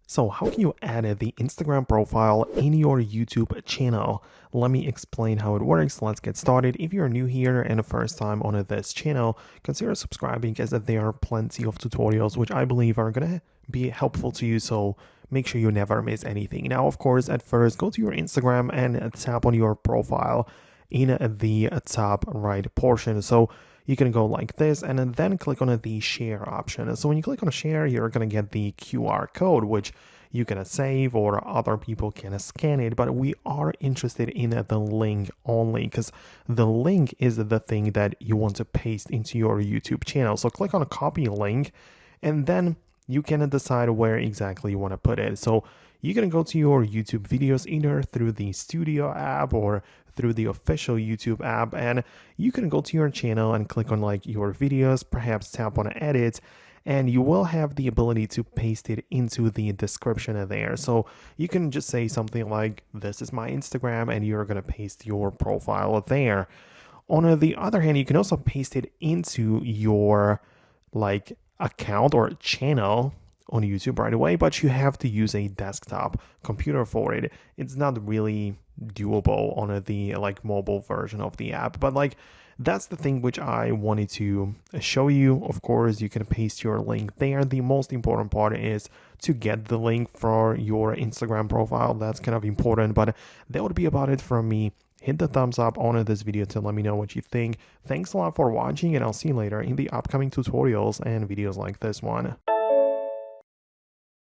So how can you add the Instagram profile in your YouTube channel? Let me explain how it works. Let's get started. If you're new here and the first time on this channel, consider subscribing as there are plenty of tutorials which I believe are going to be helpful to you. So make sure you never miss anything. Now, of course, at first, go to your Instagram and tap on your profile in the top right portion. So you can go like this and then click on the share option. So when you click on share, you're going to get the QR code, which you can save or other people can scan it. But we are interested in the link only because the link is the thing that you want to paste into your YouTube channel. So click on copy link and then you can decide where exactly you want to put it. So you can go to your YouTube videos either through the Studio app or through the official YouTube app, and you can go to your channel and click on like your videos, perhaps tap on edit, and you will have the ability to paste it into the description there. So you can just say something like, this is my Instagram, and you're going to paste your profile there. On the other hand, you can also paste it into your like account or channel on YouTube right away, but you have to use a desktop computer for it. It's not really doable on the like mobile version of the app, but like that's the thing which I wanted to show you. Of course, you can paste your link there. The most important part is to get the link for your Instagram profile. That's kind of important, but that would be about it from me. Hit the thumbs up on this video to let me know what you think. Thanks a lot for watching, and I'll see you later in the upcoming tutorials and videos like this one.